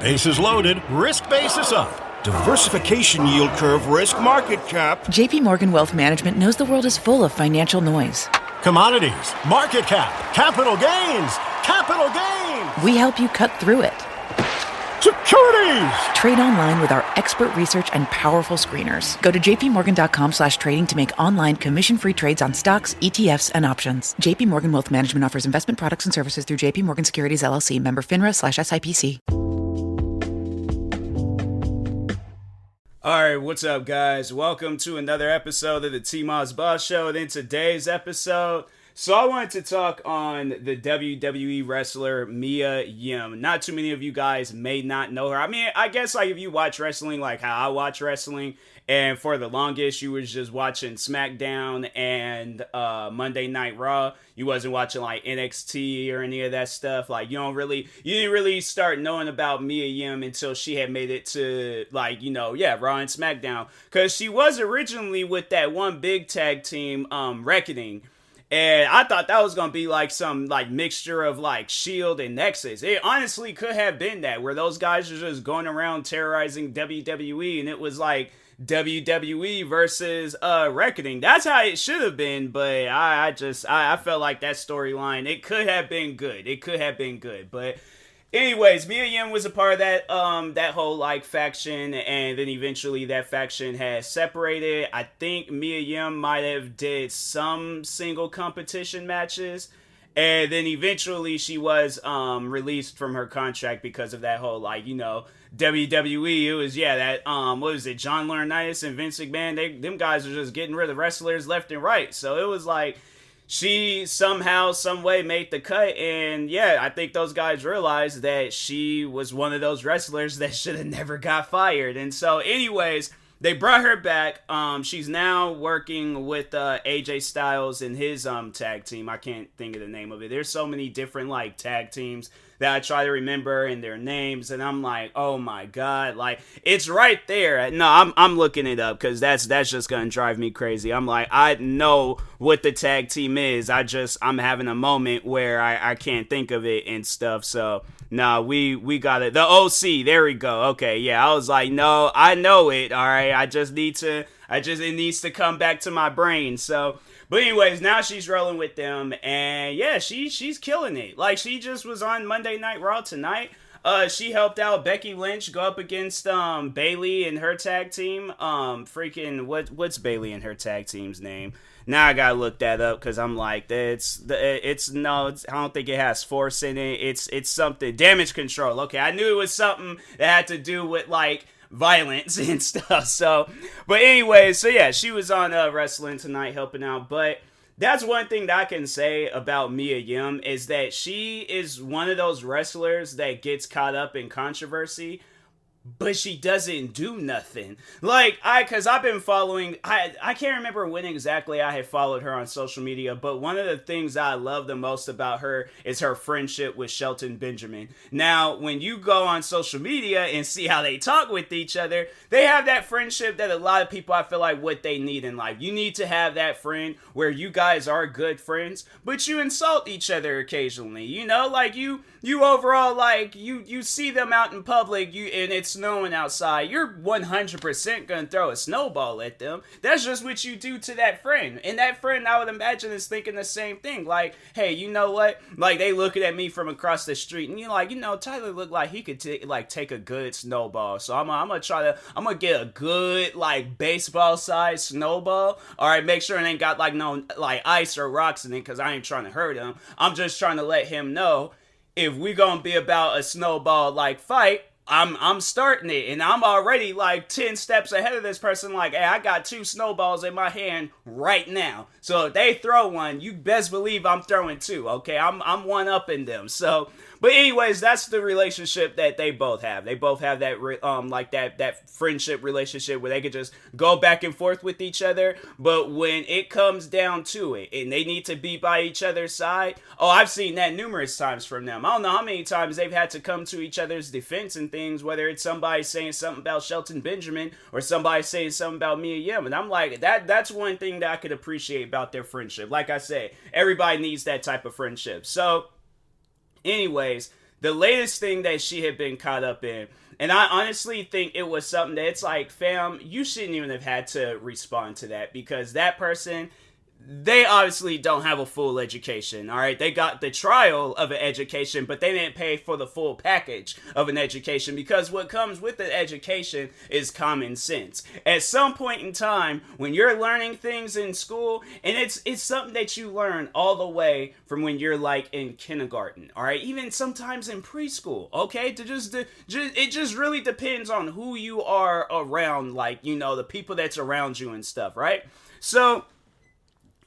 Bases loaded, risk basis up. Diversification yield curve, risk market cap. JP Morgan Wealth Management knows the world is full of financial noise. Commodities, market cap, capital gains, capital gains. We help you cut through it. Securities. Trade online with our expert research and powerful screeners. Go to jpmorgan.com/trading to make online commission-free trades on stocks, ETFs, and options. JP Morgan Wealth Management offers investment products and services through JP Morgan Securities LLC, member FINRA/SIPC. All right, what's up, guys? Welcome to another episode of the TMossBoss Show. And in today's episode, I wanted to talk on the WWE wrestler Mia Yim. Not too many of you guys may not know her. I mean, I guess like if you watch wrestling like how I watch wrestling, and for the longest you was just watching SmackDown and Monday Night Raw. You wasn't watching like NXT or any of that stuff. Like you didn't really start knowing about Mia Yim until she had made it to Raw and SmackDown. Cause she was originally with that one big tag team, Reckoning. And I thought that was going to be like some like mixture of like Shield and Nexus. It honestly could have been that, where those guys are just going around terrorizing WWE, and it was like WWE versus Reckoning. That's how it should have been, but I felt like that storyline, it could have been good. But anyways, Mia Yim was a part of that that whole like faction, and then eventually that faction has separated. I think Mia Yim might have did some single competition matches, and then eventually she was released from her contract because of that whole WWE. It was that what was it, John Laurinaitis and Vince McMahon, them guys are just getting rid of wrestlers left and right. So it was like she somehow, some way made the cut, and I think those guys realized that she was one of those wrestlers that should have never got fired. And so anyways, they brought her back. She's now working with AJ Styles and his tag team. I can't think of the name of it. There's so many different like tag teams that I try to remember and their names, and I'm like, oh my god, like it's right there. No, I'm looking it up because that's just gonna drive me crazy. I'm like, I know what the tag team is. I'm having a moment where I can't think of it and stuff. So no, we got it. The OC, there we go. Okay, yeah, I was like, no, I know it. All right, it needs to come back to my brain. So. But anyways, now she's rolling with them, and she's killing it. Like, she just was on Monday Night Raw tonight. She helped out Becky Lynch go up against Bayley and her tag team. What's Bayley and her tag team's name? Now I gotta look that up because I'm like, I don't think it has force in it. It's something, Damage Control. Okay, I knew it was something that had to do with like violence and stuff. So, but anyways, she was on wrestling tonight helping out. But that's one thing that I can say about Mia Yim is that she is one of those wrestlers that gets caught up in controversy, but she doesn't do nothing. Like, cause I've been following, I can't remember when exactly I had followed her on social media, but one of the things I love the most about her is her friendship with Shelton Benjamin. Now, when you go on social media and see how they talk with each other, they have that friendship that a lot of people, I feel like, what they need in life. You need to have that friend where you guys are good friends, but you insult each other occasionally, like you overall, like, you see them out in public, and it's snowing outside, you're 100% gonna throw a snowball at them. That's just what you do to that friend. And that friend, I would imagine, is thinking the same thing. Like, hey, you know what? Like, they looking at me from across the street, and you're like, Tyler looked like he could take a good snowball. So I'm gonna get a good, like, baseball-sized snowball. All right, make sure it ain't got, like, no, like, ice or rocks in it, because I ain't trying to hurt him. I'm just trying to let him know, if we gonna be about a snowball like fight, I'm starting it, and I'm already like 10 steps ahead of this person. Like, hey, I got 2 snowballs in my hand right now. So if they throw one, you best believe I'm throwing 2. Okay, I'm one upping them. So, but anyways, that's the relationship that they both have. They both have that that friendship relationship where they could just go back and forth with each other. But when it comes down to it, and they need to be by each other's side, I've seen that numerous times from them. I don't know how many times they've had to come to each other's defense and things, whether it's somebody saying something about Shelton Benjamin or somebody saying something about Mia Yim. And I'm like, that's one thing that I could appreciate about their friendship. Like I say, everybody needs that type of friendship. So anyways, the latest thing that she had been caught up in. And I honestly think it was something that it's like, fam, you shouldn't even have had to respond to that, because that person, they obviously don't have a full education, all right? They got the trial of an education, but they didn't pay for the full package of an education, because what comes with an education is common sense. At some point in time, when you're learning things in school, and it's something that you learn all the way from when you're like in kindergarten, all right? Even sometimes in preschool, okay? It just really depends on who you are around, like, you know, the people that's around you and stuff, right? So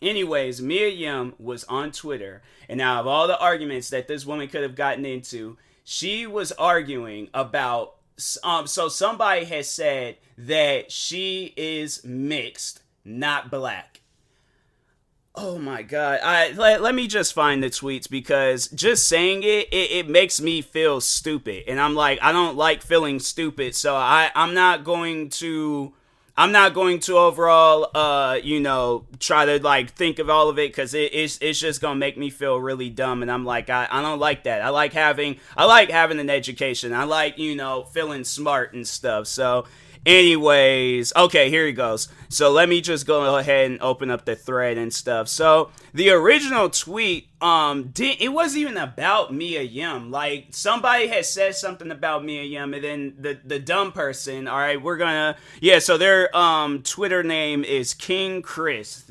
anyways, Mia Yim was on Twitter, and out of all the arguments that this woman could have gotten into, she was arguing about, so somebody has said that she is mixed, not black. Oh my God. Let me just find the tweets, because just saying it makes me feel stupid. And I'm like, I don't like feeling stupid, so I'm not going to overall, you know, try to like think of all of it, because it's just gonna make me feel really dumb. And I'm like, I don't like that. I like having an education. I like, you know, feeling smart and stuff. So anyways, okay, here he goes. So let me just go ahead and open up the thread and stuff. So the original tweet, it wasn't even about Mia Yim. Like, somebody had said something about Mia Yim, and then the dumb person, all right, so their Twitter name is King Chris.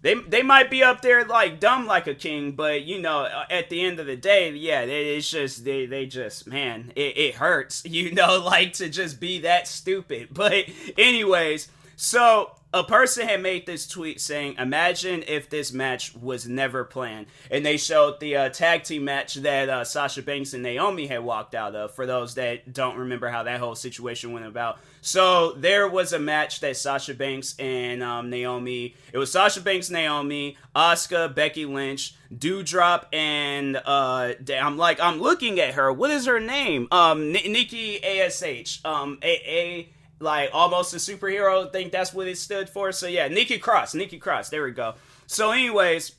They might be up there like dumb like a king, but you know, at the end of the day, yeah, it's just they just, man, it hurts, you know, like to just be that stupid. But anyways, so a person had made this tweet saying, imagine if this match was never planned. And they showed the tag team match that Sasha Banks and Naomi had walked out of, for those that don't remember how that whole situation went about. So there was a match that Sasha Banks and Naomi, it was Sasha Banks, Naomi, Asuka, Becky Lynch, Doudrop, and I'm looking at her. What is her name? Nikki ASH. Like almost a superhero, I think that's what it stood for. So yeah, Nikki Cross, there we go. So anyways,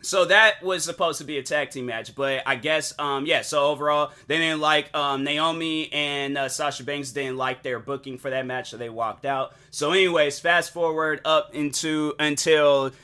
so that was supposed to be a tag team match, but I guess, so overall, they didn't like, Naomi and Sasha Banks didn't like their booking for that match, so they walked out. So anyways, fast forward up until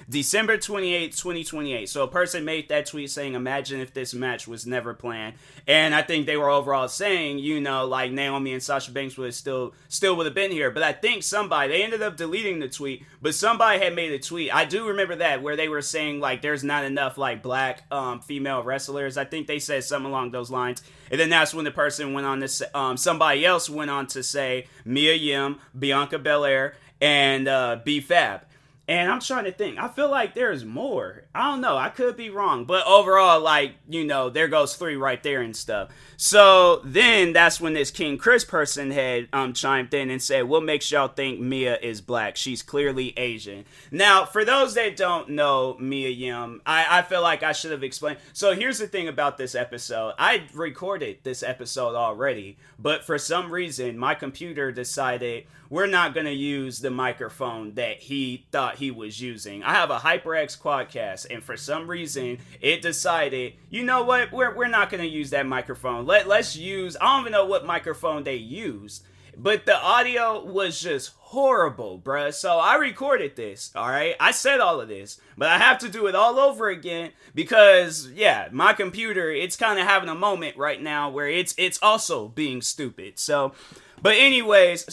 December 28th, 2028. So a person made that tweet saying, imagine if this match was never planned. And I think they were overall saying, you know, like Naomi and Sasha Banks would still would have been here. But I think they ended up deleting the tweet, but somebody had made a tweet. I do remember that, where they were saying like there's not enough like black female wrestlers. I think they said something along those lines. And then that's when the person went on to say, somebody else went on to say Mia Yim, Bianca Belair, and B-Fab. And I'm trying to think. I feel like there's more. I don't know. I could be wrong. But overall, like, you know, there goes 3 right there and stuff. So then that's when this King Chris person had chimed in and said, what makes y'all think Mia is black? She's clearly Asian. Now, for those that don't know Mia Yim, I feel like I should have explained. So here's the thing about this episode. I recorded this episode already, but for some reason, my computer decided we're not going to use the microphone that he thought he was using. I have a HyperX Quadcast, and for some reason, it decided, you know what, we're not going to use that microphone. Let's use, I don't even know what microphone they used, but the audio was just horrible, bruh. So I recorded this, alright? I said all of this, but I have to do it all over again because, yeah, my computer, it's kind of having a moment right now where it's also being stupid. So, but anyways,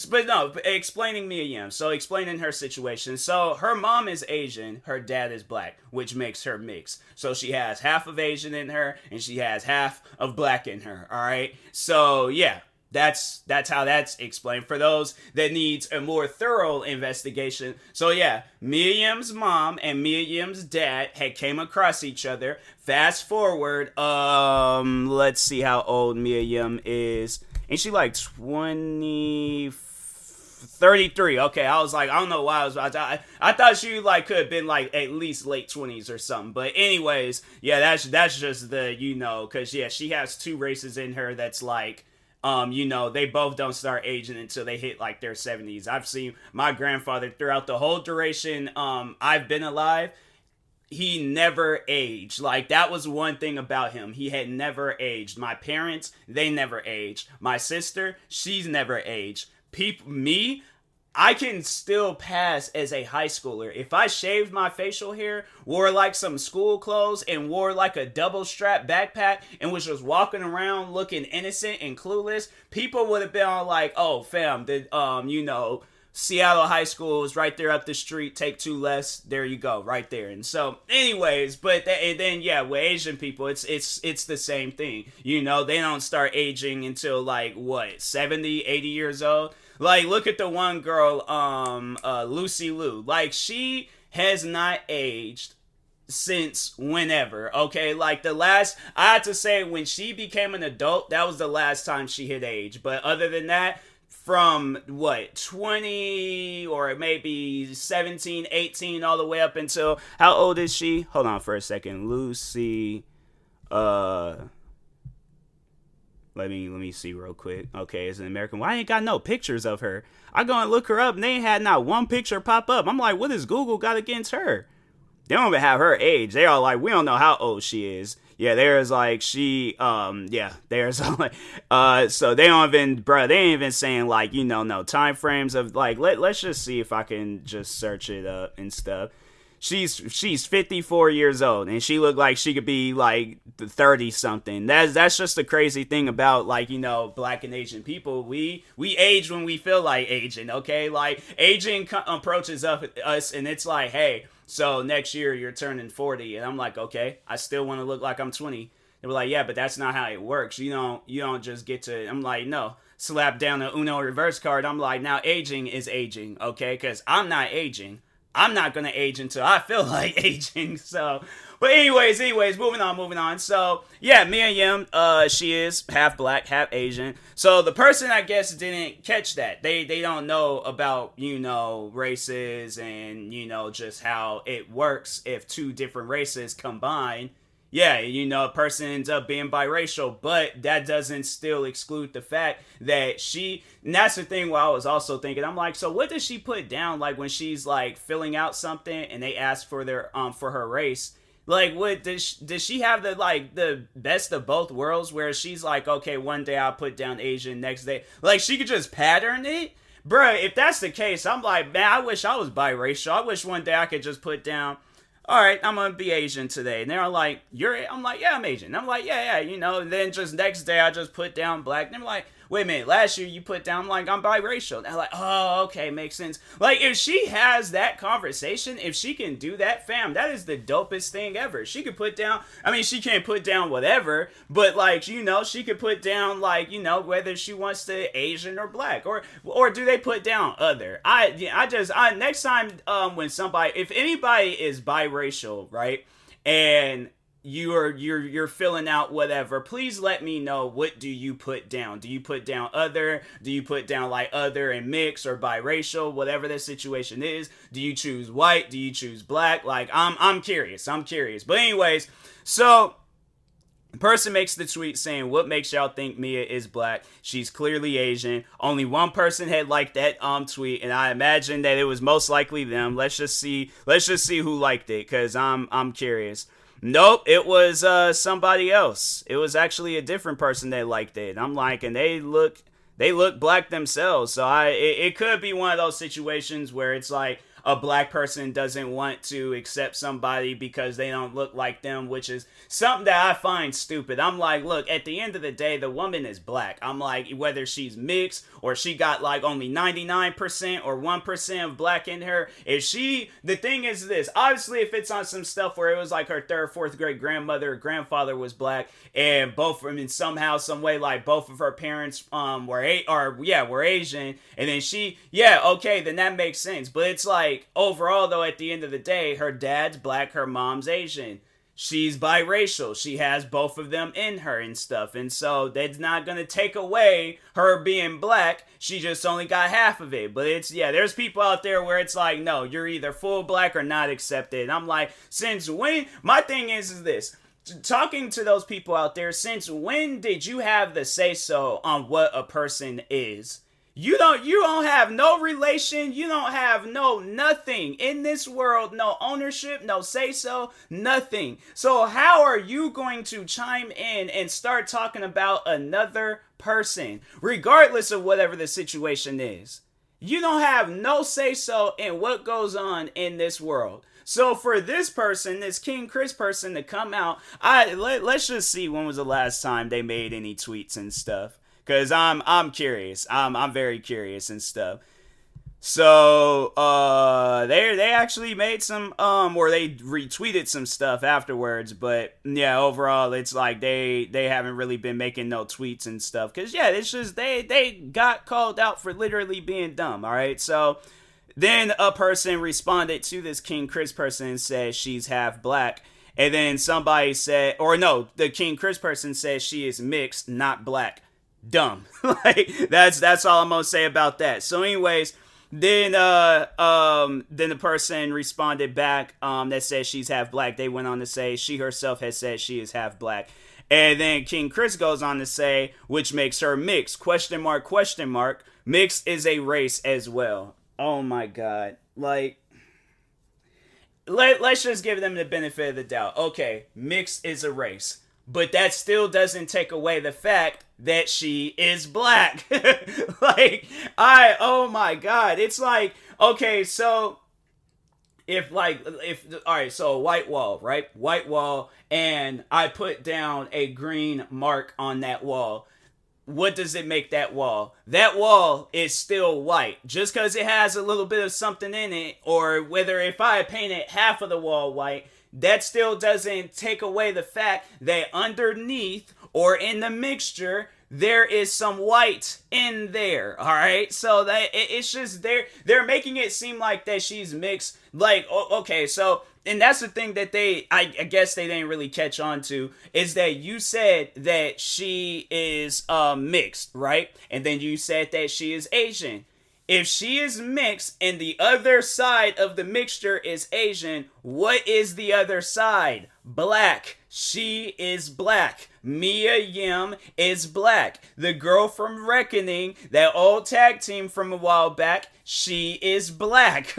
explaining Mia Yim. So explaining her situation. So her mom is Asian, her dad is black, which makes her mixed. So she has half of Asian in her, and she has half of black in her, alright? So, yeah. That's how that's explained for those that needs a more thorough investigation. So yeah, Mia Yim's mom and Mia Yim's dad had came across each other. Fast forward, let's see how old Mia Yim is. Ain't she like 33? Okay, I was like, I don't know why I thought she like could have been like at least late 20s or something. But anyways, yeah, that's just the, you know, because yeah, she has 2 races in her that's like, you know, they both don't start aging until they hit like their 70s. I've seen my grandfather throughout the whole duration I've been alive. he never aged. Like, that was one thing about him. He had never aged. My parents, they never aged. My sister, she's never aged. Me, I can still pass as a high schooler. If I shaved my facial hair, wore like some school clothes, and wore like a double strap backpack, and was just walking around looking innocent and clueless, people would have been all like, oh, fam, Seattle High School is right there up the street. Take 2 less. There you go, right there. And so, anyways, with Asian people, it's the same thing. They don't start aging until like 70, 80 years old. Like, look at the one girl, Lucy Liu. Like, she has not aged since whenever, okay? Like, I had to say, when she became an adult, that was the last time she had aged. But other than that, from 20 or maybe 17, 18, all the way up until, how old is she? Hold on for a second. Lucy, let me see real quick. Okay, it's an American. Why ain't got no pictures of her? I go and look her up, and they ain't had not one picture pop up. I'm like, what has Google got against her? They don't even have her age. They are like, we don't know how old she is. Yeah, there's like, there's like, so they don't even, they ain't even saying like, no time frames of like, let's just see if I can just search it up and stuff. She's 54 years old, and she looked like she could be like 30 something. That's just the crazy thing about like, Black and Asian people. We age when we feel like aging, okay? Like, aging approaches us, and it's like, hey, so next year you're turning 40, and I'm like, okay, I still want to look like I'm 20. They were like, yeah, but that's not how it works. You don't just get to. I'm like, no. Slap down the Uno reverse card. I'm like, now aging is aging, okay? Because I'm not aging. I'm not going to age until I feel like aging. So, but anyways, moving on. So, yeah, Mia Yim, she is half Black, half Asian. So the person, I guess, didn't catch that. They don't know about, races and, just how it works if 2 different races combine. Yeah, a person ends up being biracial, but that doesn't still exclude the fact that and that's the thing where I was also thinking, I'm like, so what does she put down, like, when she's, like, filling out something and they ask for for her race? Like, what, does she have the best of both worlds, where she's like, okay, one day I'll put down Asian, next day, like, she could just pattern it? Bruh, if that's the case, I'm like, man, I wish I was biracial. I wish one day I could just put down, all right, I'm going to be Asian today. And they're like, I'm like, yeah, I'm Asian. I'm like, yeah, and then just next day I just put down Black. And they're like, wait a minute, last year you put down, like, I'm biracial. And they're like, oh, okay, makes sense. Like, if she has that conversation, if she can do that, fam, that is the dopest thing ever. She could put down, she can't put down whatever, but, like, she could put down, like, whether she wants to Asian or Black, or do they put down other? Next time, when if anybody is biracial, right, and you're filling out whatever, please let me know, what do you put down? Do you put down other? Do you put down like other and mix, or biracial, whatever the situation is? Do you choose white? Do you choose Black? Like, I'm curious. But anyways, so the person makes the tweet saying, what makes y'all think Mia is Black? She's clearly Asian. Only one person had liked that tweet, and I imagine that it was most likely them. Let's just see who liked it, because I'm curious. Nope, it was somebody else. It was actually a different person that liked it. I'm like, and they look Black themselves. So it could be one of those situations where it's like, a Black person doesn't want to accept somebody because they don't look like them, which is something that I find stupid. I'm like, look, at the end of the day, the woman is Black. I'm like, whether she's mixed or she got like only 99% or 1% of Black in her, the thing is this, obviously if it's on some stuff where it was like her 3rd, 4th great grandmother or grandfather was Black, and both of them somehow, some way, like both of her parents were Asian, and then then that makes sense. But it's like, overall though, at the end of the day, her dad's Black, her mom's Asian. She's biracial. She has both of them in her and stuff. And so that's not going to take away her being Black. She just only got half of it. But there's people out there where it's like, no, you're either full Black or not accepted. And I'm like, since when? My thing is this. Talking to those people out there, since when did you have the say-so on what a person is? You don't have no relation, you don't have no nothing in this world, no ownership, no say so, nothing. So how are you going to chime in and start talking about another person, regardless of whatever the situation is? You don't have no say so in what goes on in this world. So for this person, this King Chris person to come out, let's just see when was the last time they made any tweets and stuff. Cause I'm curious. I'm very curious and stuff. So they actually made some or they retweeted some stuff afterwards, but yeah, overall it's like they haven't really been making no tweets and stuff. Cause yeah, it's just they got called out for literally being dumb. All right, so then a person responded to this King Chris person and said she's half black. And then somebody said, or no, the King Chris person says she is mixed, not black. Dumb. Like that's all I'm gonna say about that. So anyways, then the person responded back that says she's half black. They went on to say she herself has said she is half black. And then King Chris goes on to say, which makes her mixed, question mark, question mark. Mixed is a race as well. Oh my god. Like, let's just give them the benefit of the doubt. Okay, mixed is a race. But that still doesn't take away the fact that she is black. Like, oh my god. It's like, okay, so all right, so a white wall, right? White wall, and I put down a green mark on that wall. What does it make that wall? That wall is still white. Just because it has a little bit of something in it, or whether if I painted half of the wall white, that still doesn't take away the fact that underneath or in the mixture, there is some white in there. All right. So that it's just they're making it seem like that she's mixed. Like, okay. So, and that's the thing that I guess they didn't really catch on to, is that you said that she is mixed, right? And then you said that she is Asian. If she is mixed and the other side of the mixture is Asian, what is the other side? Black. She is black. Mia Yim is black. The girl from Reckoning, that old tag team from a while back, she is black.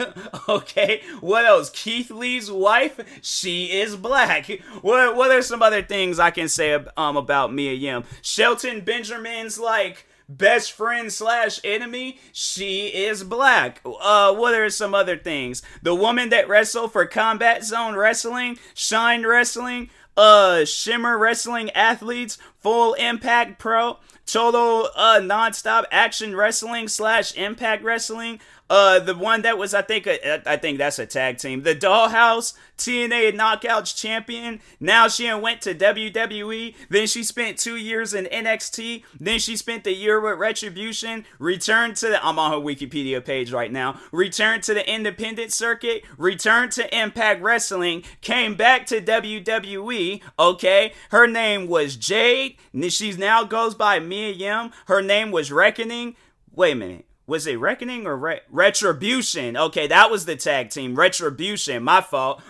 Okay, what else? Keith Lee's wife, she is black. What are some other things I can say about Mia Yim? Shelton Benjamin's like best friend / enemy, she is black. What are some other things? The woman that wrestled for Combat Zone Wrestling, Shine Wrestling, Shimmer Wrestling Athletes, Full Impact Pro, Total Nonstop Action Wrestling / Impact Wrestling, the one that was, I think that's a tag team. The Dollhouse, TNA Knockouts champion. Now she went to WWE. Then she spent 2 years in NXT. Then she spent a year with Retribution. Returned to I'm on her Wikipedia page right now. Returned to the independent circuit. Returned to Impact Wrestling. Came back to WWE. Okay. Her name was Jade. She now goes by Mia Yim. Her name was Reckoning. Wait a minute. Was it Reckoning or Retribution? Okay, that was the tag team. Retribution. My fault.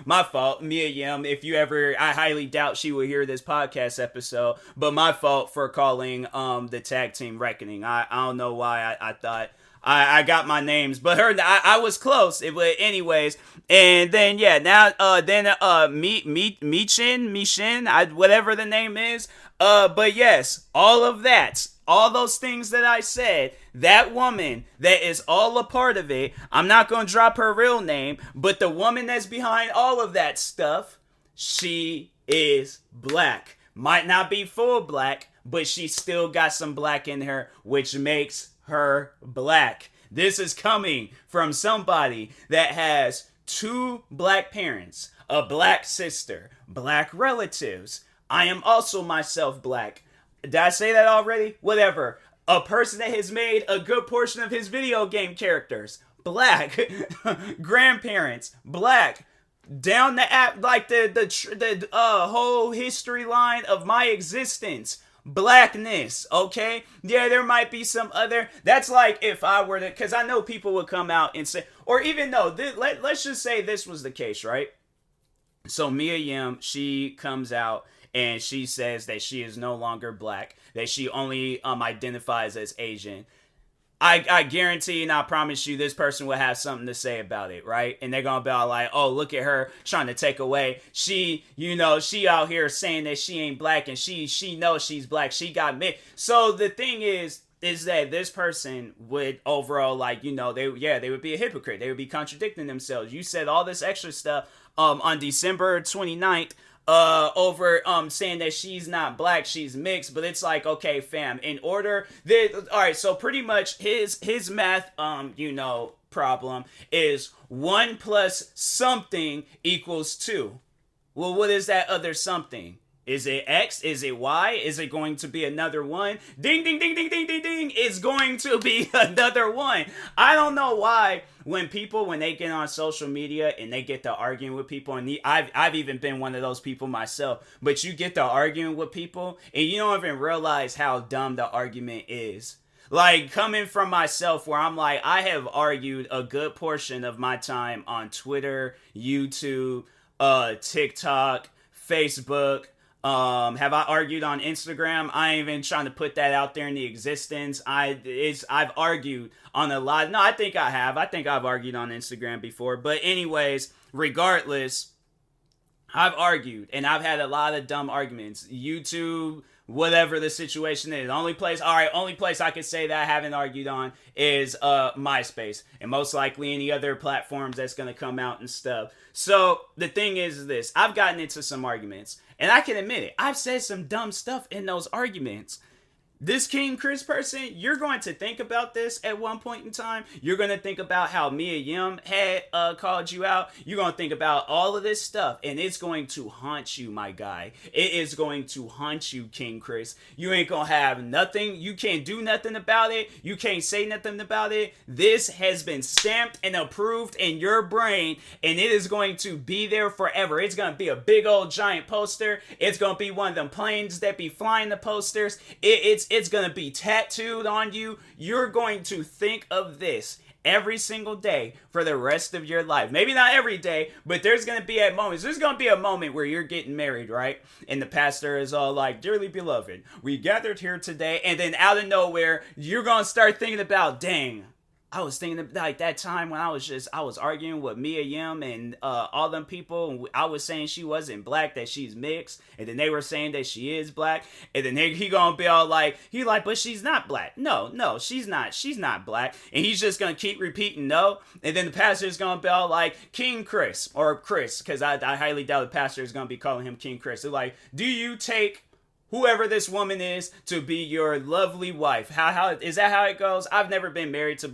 Mia Yim, if you ever, I highly doubt she will hear this podcast episode, but my fault for calling the tag team Reckoning. I don't know why I thought I got my names, but I was close. But anyways, and then yeah, now Michin, whatever the name is. But yes, all of that, all those things that I said, that woman that is all a part of it, I'm not going to drop her real name, but the woman that's behind all of that stuff, she is black. Might not be full black, but she still got some black in her, which makes her black. This is coming from somebody that has 2 black parents, a black sister, black relatives. I am also myself black. Did I say that already? Whatever. A person that has made a good portion of his video game characters black. Grandparents black. Down the app, like the whole history line of my existence, blackness. Okay, yeah, there might be some other. That's like if I were to, because I know people would come out and say, or even though let's just say this was the case, right? So Mia Yim, she comes out and she says that she is no longer black, that she only identifies as Asian. I guarantee and I promise you this person will have something to say about it, right? And they're gonna be all like, oh, look at her trying to take away. She out here saying that she ain't black and she knows she's black. She got me. So the thing is that this person would overall, like, they would be a hypocrite. They would be contradicting themselves. You said all this extra stuff on December 29th over saying that she's not black, she's mixed, but it's like, okay, fam, in order that, all right, so pretty much his math problem is 1 plus something equals 2. Well, what is that other something? Is it X? Is it Y? Is it going to be another 1? Ding, ding, ding, ding, ding, ding, ding. It's going to be another 1. I don't know why when they get on social media and they get to arguing with people, and I've even been one of those people myself, but you get to arguing with people and you don't even realize how dumb the argument is. Like, coming from myself, where I'm like, I have argued a good portion of my time on Twitter, YouTube, TikTok, Facebook. Have I argued on Instagram? I ain't even trying to put that out there in the existence. I've argued on a lot. No, I think I have. I think I've argued on Instagram before. But anyways, regardless, I've argued and I've had a lot of dumb arguments. YouTube, whatever the situation is. Only place I could say that I haven't argued on is MySpace, and most likely any other platforms that's gonna come out and stuff. So the thing is this: I've gotten into some arguments, and I can admit it. I've said some dumb stuff in those arguments. This King Chris person, you're going to think about this at one point in time. You're going to think about how Mia Yim had called you out. You're going to think about all of this stuff, and it's going to haunt you, my guy. It is going to haunt you, King Chris. You ain't going to have nothing. You can't do nothing about it. You can't say nothing about it. This has been stamped and approved in your brain, and it is going to be there forever. It's going to be a big old giant poster. It's going to be one of them planes that be flying the posters. It's going to be tattooed on you. You're going to think of this every single day for the rest of your life. Maybe not every day, but there's going to be moments. There's going to be a moment where you're getting married, right? And the pastor is all like, dearly beloved, we gathered here today. And then out of nowhere, you're going to start thinking about, dang, I was thinking like that time when I was arguing with Mia Yim and all them people, and I was saying she wasn't black, that she's mixed, and then they were saying that she is black, and then he gonna be all like, but she's not black. No, she's not black, and he's just gonna keep repeating no, and then the pastor's gonna be all like, King Chris, or Chris, because I highly doubt the pastor is gonna be calling him King Chris. They're like, do you take whoever this woman is to be your lovely wife? How is that how it goes? I've never been married to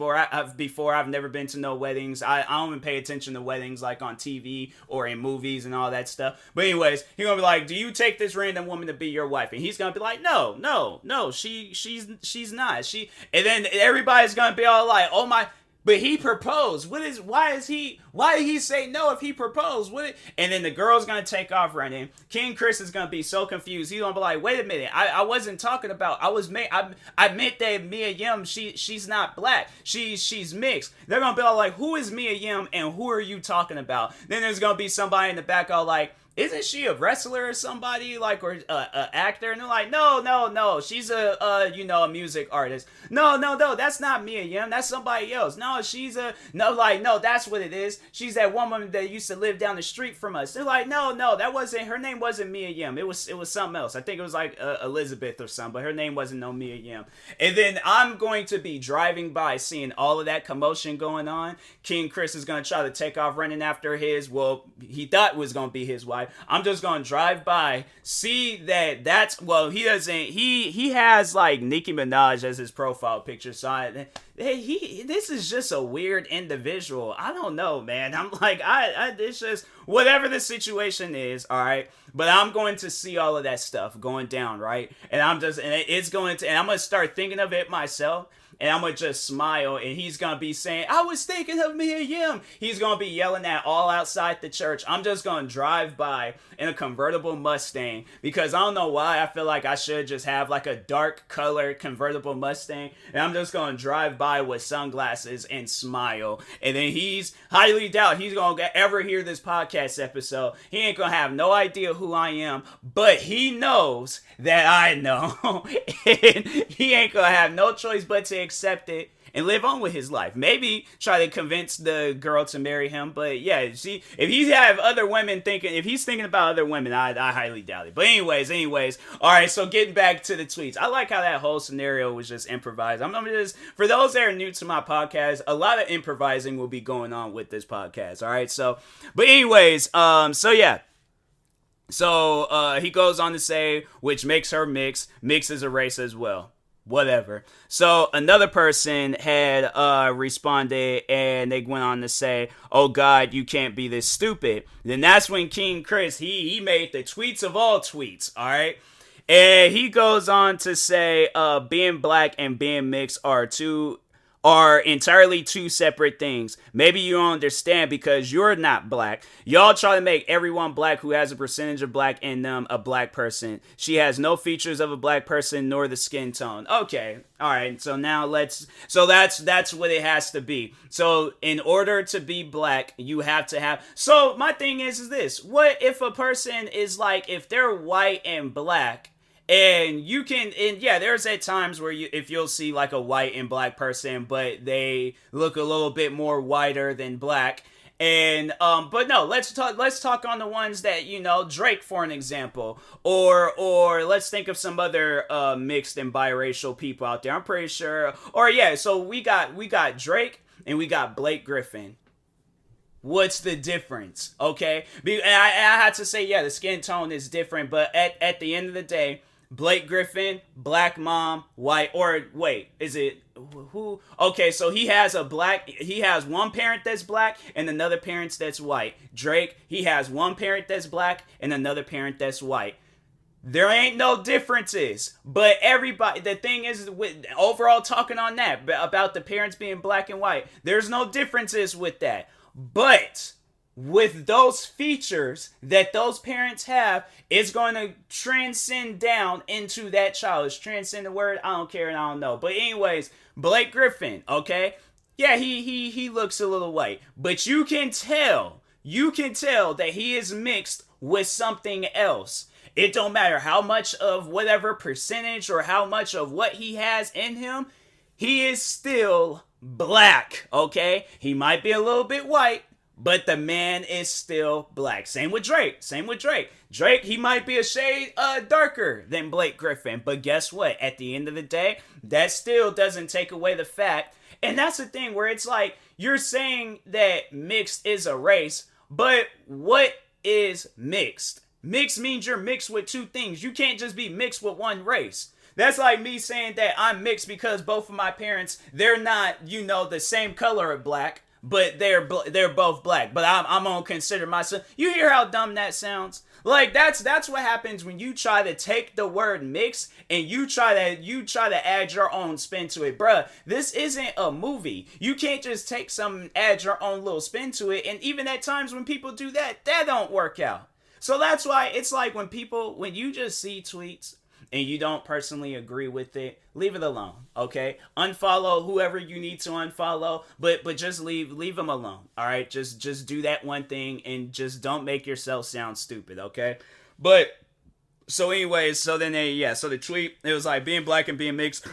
before. I've never been to no weddings. I don't even pay attention to weddings like on TV or in movies and all that stuff. But anyways, he's gonna be like, do you take this random woman to be your wife? And he's gonna be like, no, she's not. And then everybody's gonna be all like, oh my. But he proposed. Why did he say no if he proposed? And then the girl's going to take off running. King Chris is going to be so confused. He's going to be like, wait a minute. I wasn't talking about, I meant that Mia Yim, she's not black. She's mixed. They're going to be all like, who is Mia Yim and who are you talking about? Then there's going to be somebody in the back all like, isn't she a wrestler or somebody, like, or a actor? And they're like, no, she's a music artist. No, that's not Mia Yim, that's somebody else. No, no, that's what it is. She's that woman that used to live down the street from us. They're like, no, her name wasn't Mia Yim. It was something else. I think it was like Elizabeth or something, but her name wasn't no Mia Yim. And then I'm going to be driving by, seeing all of that commotion going on. King Chris is going to try to take off running after he thought was going to be his wife. I'm just gonna drive by, see he has like Nicki Minaj as his profile picture, so this is just a weird individual. I don't know, man. I'm like, it's just whatever the situation is, all right. But I'm going to see all of that stuff going down, right? And I'm gonna start thinking of it myself. And I'm going to just smile, and he's going to be saying, I was thinking of Mia Yim. He's going to be yelling that all outside the church. I'm just going to drive by in a convertible Mustang, because I don't know why I feel like I should just have like a dark colored convertible Mustang, and I'm just going to drive by with sunglasses and smile. And then he's highly doubt he's going to ever hear this podcast episode. He ain't going to have no idea who I am, but he knows that I know. And he ain't going to have no choice but to accept it and live on with his life. Maybe try to convince the girl to marry him. But yeah, see, if he have other women thinking, if he's thinking about other women, I highly doubt it. But anyways, all right. So getting back to the tweets, I like how that whole scenario was just improvised. I'm just, for those that are new to my podcast, a lot of improvising will be going on with this podcast. All right. So, but anyways, so yeah. So he goes on to say, which makes her mixed. Mixed is a race as well. Whatever. So another person had responded, and they went on to say, "Oh God, you can't be this stupid." Then that's when King Chris he made the tweets of all tweets. All right, and he goes on to say, "Being black and being mixed are entirely two separate things. Maybe you don't understand because you're not black. Y'all try to make everyone black who has a percentage of black in them a black person. She has no features of a black person nor the skin tone." Okay. All right. So now that's what it has to be. So in order to be black, you have to have. So my thing is this. What if a person is like, if they're white and black, and you can, and yeah, there's at times where if you'll see like a white and black person, but they look a little bit more whiter than black. And, but no, let's talk on the ones that, Drake, for an example, or let's think of some other, mixed and biracial people out there. I'm pretty sure, or yeah, so we got Drake and we got Blake Griffin. What's the difference? Okay. I had to say, yeah, the skin tone is different, but at the end of the day, Blake Griffin, black mom, white, or wait, is it who? Okay, so he has one parent that's black and another parent that's white. Drake, he has one parent that's black and another parent that's white. There ain't no differences, but everybody, the thing is, with overall talking on that, about the parents being black and white, there's no differences with that. But with those features that those parents have, it's going to transcend down into that child. It's transcend the word, I don't care and I don't know. But anyways, Blake Griffin, okay? Yeah, he looks a little white, but you can tell that he is mixed with something else. It don't matter how much of whatever percentage or how much of what he has in him, he is still black, okay? He might be a little bit white, but the man is still black. Same with Drake. Drake, he might be a shade darker than Blake Griffin. But guess what? At the end of the day, that still doesn't take away the fact. And that's the thing where it's like, you're saying that mixed is a race, but what is mixed? Mixed means you're mixed with two things. You can't just be mixed with one race. That's like me saying that I'm mixed because both of my parents, they're not, the same color of black, but they're both black. But I'm gonna consider myself. You hear how dumb that sounds? Like that's what happens when you try to take the word mix and you try to add your own spin to it, bruh. This isn't a movie. You can't just take add your own little spin to it. And even at times when people do that don't work out. So that's why it's like when you just see tweets and you don't personally agree with it, leave it alone, okay? Unfollow whoever you need to unfollow, but just leave them alone, all right? Just do that one thing and just don't make yourself sound stupid, okay? But, so anyways, so the tweet, it was like, being black and being mixed,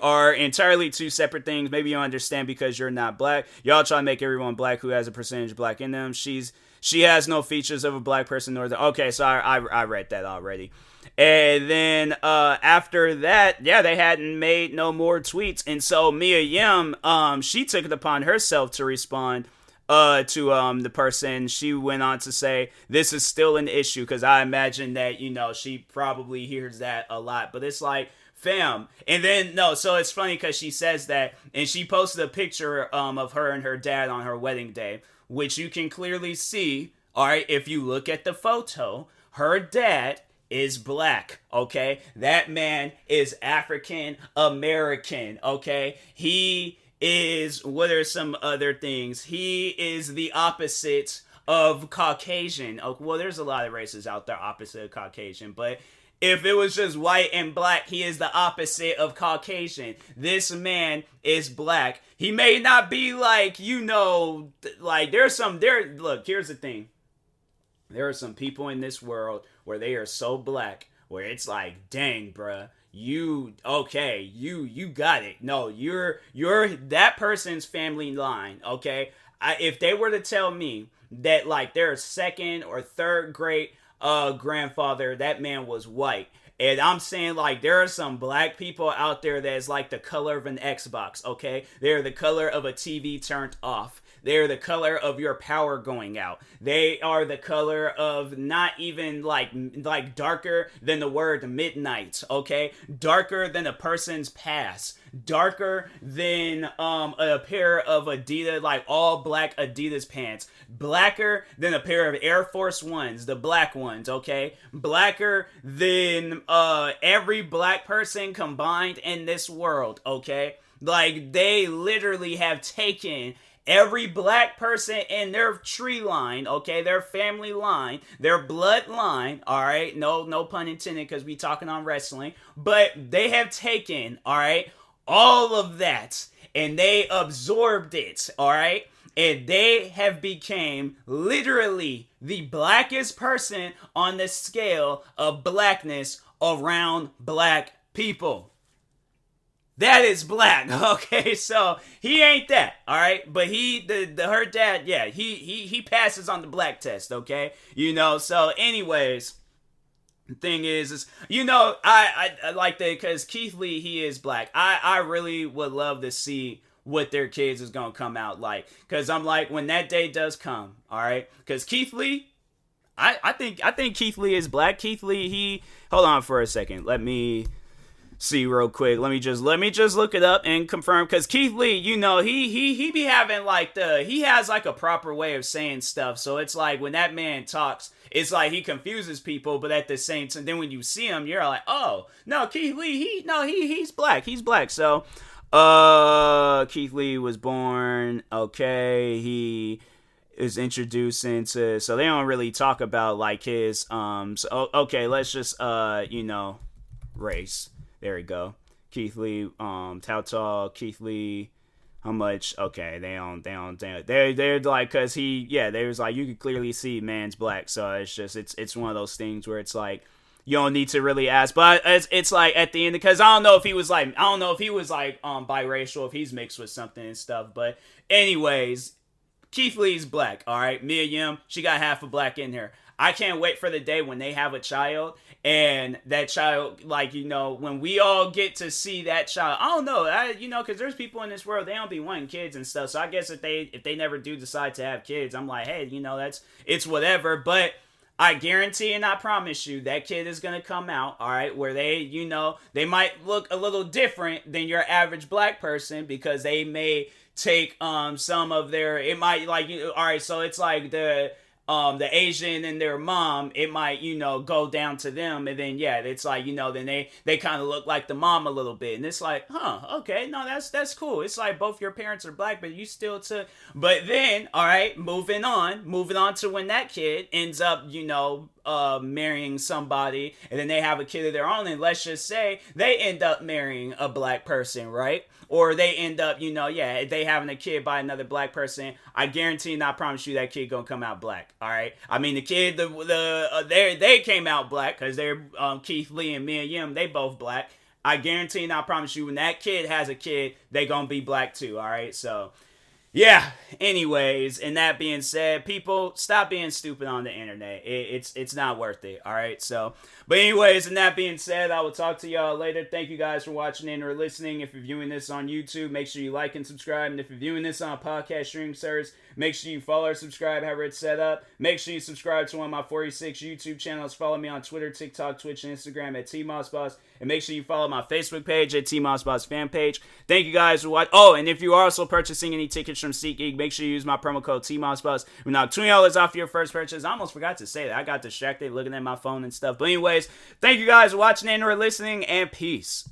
are entirely two separate things. Maybe you don't understand because you're not black. Y'all try to make everyone black who has a percentage of black in them. She has no features of a black person nor okay, so I read that already. And then after that, yeah, they hadn't made no more tweets. And so Mia Yim, she took it upon herself to respond to the person. She went on to say, this is still an issue, because I imagine that, she probably hears that a lot. But it's like, fam. And then, so it's funny because she says that, and she posted a picture of her and her dad on her wedding day, which you can clearly see, all right, if you look at the photo, her dad is black, okay? That man is African American, okay? He is, what are some other things? He is the opposite of Caucasian. Oh, well, there's a lot of races out there opposite of Caucasian, but if it was just white and black, he is the opposite of Caucasian. This man is black. He may not be like, like look, here's the thing. There are some people in this world where they are so black, where it's like, dang, bruh, you got it. No, you're that person's family line, okay? If they were to tell me that like their second or third great grandfather, that man was white, and I'm saying like there are some black people out there that's like the color of an Xbox, okay? They're the color of a TV turned off. They're the color of your power going out. They are the color of not even like darker than the word midnight, okay? Darker than a person's past. Darker than a pair of Adidas, like all black Adidas pants. Blacker than a pair of Air Force Ones, the black ones, okay? Blacker than every black person combined in this world, okay? Like, they literally have taken every black person in their tree line, okay, their family line, their bloodline, all right, no pun intended because we talking on wrestling, but they have taken, all right, all of that, and they absorbed it, all right, and they have became literally the blackest person on the scale of blackness around black people. That is black, okay? So he ain't that, all right? But her dad, yeah, he passes on the black test, okay? You know. So, anyways, the thing is you know, I like that because Keith Lee, he is black. I really would love to see what their kids is gonna come out like, because I'm like, when that day does come, all right? Because Keith Lee, I think Keith Lee is black. Keith Lee, he hold on for a second, let me see real quick. Let me just look it up and confirm, because Keith Lee, you know, he be having like he has like a proper way of saying stuff. So it's like when that man talks, it's like he confuses people, but at the same time, then when you see him, you're like, oh no, Keith Lee, he's black. He's black. So Keith Lee was born, okay, he is introduced into, so they don't really talk about like his so, okay, let's just you know, race. There we go. Keith Lee, how tall? Keith Lee, how much? Okay, they're like, cause they was like, you could clearly see man's black. So it's just, it's one of those things where it's like, you don't need to really ask, but it's like at the end, because I don't know if he was like biracial, if he's mixed with something and stuff. But anyways, Keith Lee's black. All right, Mia Yim, she got half a black in her. I can't wait for the day when they have a child, and that child, like, you know, when we all get to see that child. I don't know, you know, because there's people in this world, they don't be wanting kids and stuff. So I guess if they never do decide to have kids, I'm like, hey, you know, it's whatever. But I guarantee and I promise you that kid is going to come out, all right, where they, you know, they might look a little different than your average black person, because they may take some of their, it might, like, all right, so it's like the Asian and their mom, it might, you know, go down to them, and then yeah, it's like, you know, then they kind of look like the mom a little bit, and it's like, okay, no, that's cool. It's like both your parents are black, but you still but then, all right, moving on to when that kid ends up, you know, marrying somebody, and then they have a kid of their own, and let's just say they end up marrying a black person, right? Or they end up, you know, yeah, they having a kid by another black person. I guarantee and I promise you that kid gonna come out black. All right. I mean, the kid, they came out black because they're Keith Lee and Mia Yim. They both black. I guarantee and I promise you, when that kid has a kid, they gonna be black too. All right. So yeah. Anyways, and that being said, people, stop being stupid on the internet. It's not worth it. All right. So, but anyways, and that being said, I will talk to y'all later. Thank you guys for watching and or listening. If you're viewing this on YouTube, make sure you like and subscribe. And if you're viewing this on a podcast streaming service, make sure you follow or subscribe, however it's set up. Make sure you subscribe to one of my 46 YouTube channels. Follow me on Twitter, TikTok, Twitch, and Instagram at TMossBoss. And make sure you follow my Facebook page at TMossBoss fan page. Thank you guys for watching. Oh, and if you are also purchasing any tickets from SeatGeek, make sure you use my promo code TMossBoss. We knock $20 off your first purchase. I almost forgot to say that. I got distracted looking at my phone and stuff. But anyways, thank you guys for watching and or listening, and peace.